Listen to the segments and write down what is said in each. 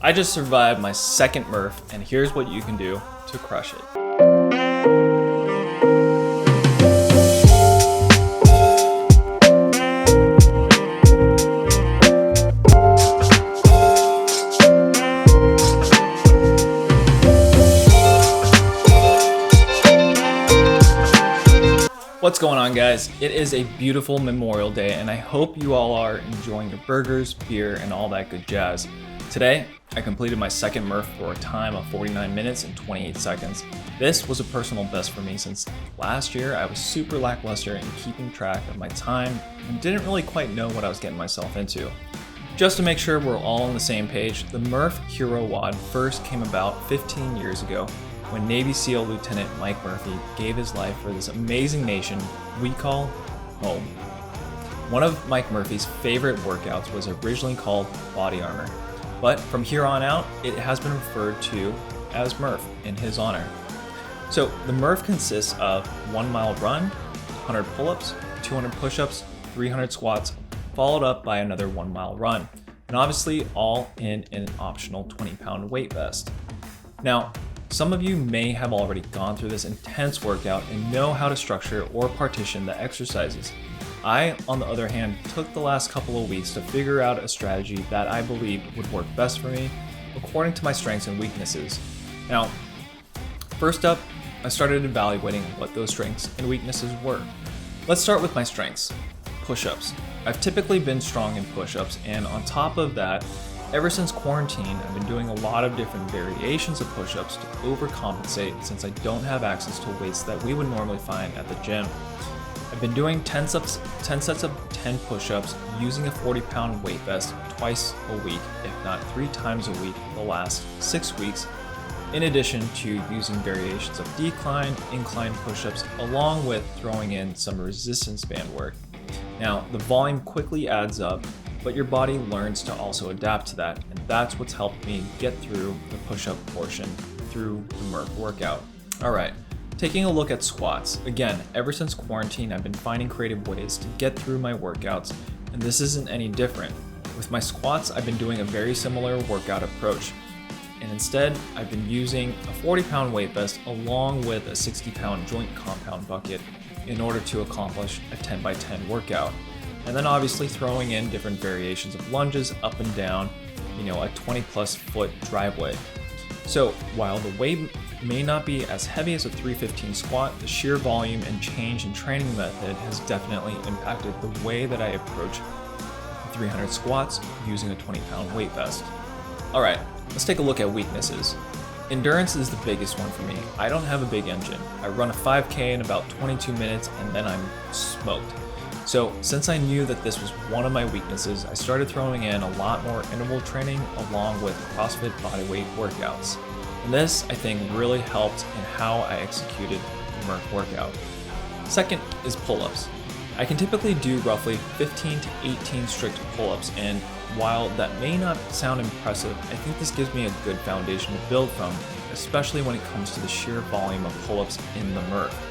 I just survived my second Murph, and here's what you can do to crush it. What's going on, guys? It is a beautiful Memorial Day, and I hope you all are enjoying your burgers, beer, and all that good jazz. Today, I completed my second Murph for a time of 49 minutes and 28 seconds. This was a personal best for me since last year I was super lackluster in keeping track of my time and didn't really quite know what I was getting myself into. Just to make sure we're all on the same page, the Murph Hero WOD first came about 15 years ago when Navy SEAL Lieutenant Mike Murphy gave his life for this amazing nation we call home. One of Mike Murphy's favorite workouts was originally called body armor, but from here on out, it has been referred to as Murph in his honor. So the Murph consists of 1 mile run, 100 pull-ups, 200 push-ups, 300 squats, followed up by another 1 mile run, and obviously all in an optional 20-pound weight vest. Now, some of you may have already gone through this intense workout and know how to structure or partition the exercises. I, on the other hand, took the last couple of weeks to figure out a strategy that I believe would work best for me according to my strengths and weaknesses. Now, first up, I started evaluating what those strengths and weaknesses were. Let's start with my strengths. Push-ups. I've typically been strong in push-ups, and on top of that, ever since quarantine, I've been doing a lot of different variations of push-ups to overcompensate since I don't have access to weights that we would normally find at the gym. I've been doing 10 sets of 10 push-ups using a 40-pound weight vest twice a week, if not 3 times a week the last 6 weeks, in addition to using variations of decline, incline push-ups, along with throwing in some resistance band work. Now, the volume quickly adds up, but your body learns to also adapt to that, and that's what's helped me get through the push-up portion through the Murph workout. All right, taking a look at squats. Again, ever since quarantine, I've been finding creative ways to get through my workouts, and this isn't any different. With my squats, I've been doing a very similar workout approach, and instead, I've been using a 40-pound weight vest along with a 60-pound joint compound bucket in order to accomplish a 10 by 10 workout. And then obviously throwing in different variations of lunges up and down, a 20+ foot driveway. So while the weight may not be as heavy as a 315 squat, the sheer volume and change in training method has definitely impacted the way that I approach 300 squats using a 20-pound weight vest. All right, let's take a look at weaknesses. Endurance is the biggest one for me. I don't have a big engine. I run a 5K in about 22 minutes and then I'm smoked. So since I knew that this was one of my weaknesses, I started throwing in a lot more interval training along with CrossFit bodyweight workouts. And this, I think, really helped in how I executed the Murph workout. Second is pull-ups. I can typically do roughly 15 to 18 strict pull-ups, and while that may not sound impressive, I think this gives me a good foundation to build from, especially when it comes to the sheer volume of pull-ups in the Murph.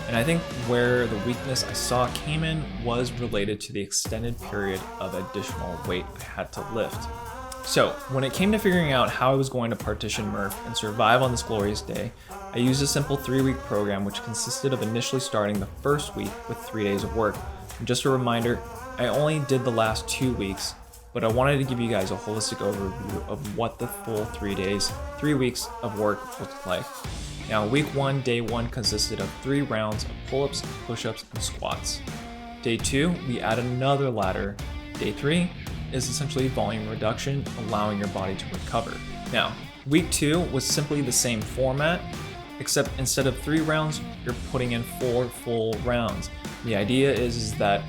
And I think where the weakness I saw came in was related to the extended period of additional weight I had to lift. So when it came to figuring out how I was going to partition Murph and survive on this glorious day, I used a simple 3-week program which consisted of initially starting the first week with 3 days of work. And just a reminder, I only did the last 2 weeks, but I wanted to give you guys a holistic overview of what the full 3 weeks of work looked like. Now, week 1, day 1 consisted of 3 rounds of pull-ups, push-ups, and squats. Day 2, we add another ladder. Day 3 is essentially volume reduction, allowing your body to recover. Now, week 2 was simply the same format, except instead of 3 rounds, you're putting in 4 full rounds. The idea is that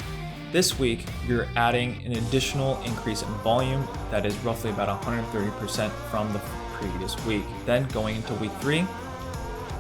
this week, you're adding an additional increase in volume that is roughly about 130% from the previous week. Then going into week 3,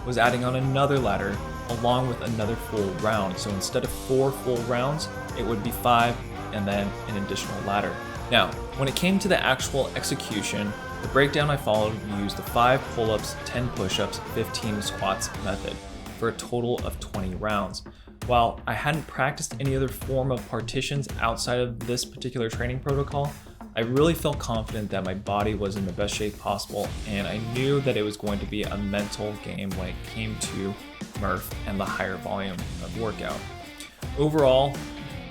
was adding on another ladder along with another full round. So instead of 4 full rounds, it would be 5 and then an additional ladder. Now, when it came to the actual execution, the breakdown I followed used the 5 pull-ups, 10 push-ups, 15 squats method for a total of 20 rounds. While I hadn't practiced any other form of partitions outside of this particular training protocol, I really felt confident that my body was in the best shape possible, and I knew that it was going to be a mental game when it came to Murph and the higher volume of workout. Overall,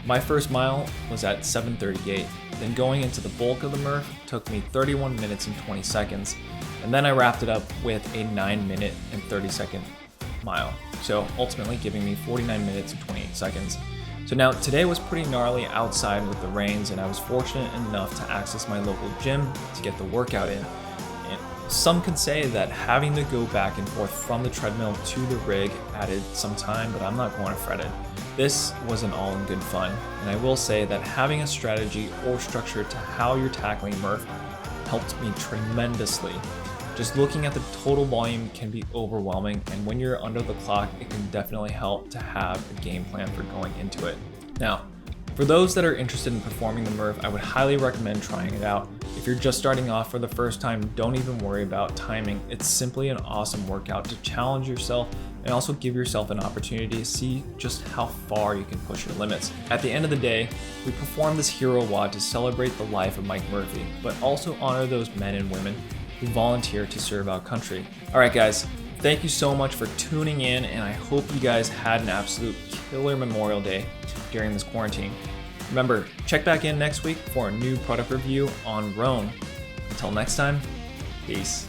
my first mile was at 7:38, then going into the bulk of the Murph took me 31 minutes and 20 seconds, and then I wrapped it up with a 9-minute and 30-second mile, so ultimately giving me 49 minutes and 28 seconds. So now today was pretty gnarly outside with the rains, and I was fortunate enough to access my local gym to get the workout in. And some could say that having to go back and forth from the treadmill to the rig added some time, but I'm not going to fret it. This was an all in good fun, and I will say that having a strategy or structure to how you're tackling Murph helped me tremendously. Just looking at the total volume can be overwhelming, and when you're under the clock, it can definitely help to have a game plan for going into it. Now, for those that are interested in performing the Murph, I would highly recommend trying it out. If you're just starting off for the first time, don't even worry about timing. It's simply an awesome workout to challenge yourself and also give yourself an opportunity to see just how far you can push your limits. At the end of the day, we perform this Hero WOD to celebrate the life of Mike Murphy, but also honor those men and women who volunteer to serve our country. All right, guys, thank you so much for tuning in, and I hope you guys had an absolute killer Memorial Day during this quarantine. Remember, check back in next week for a new product review on Roan. Until next time, peace.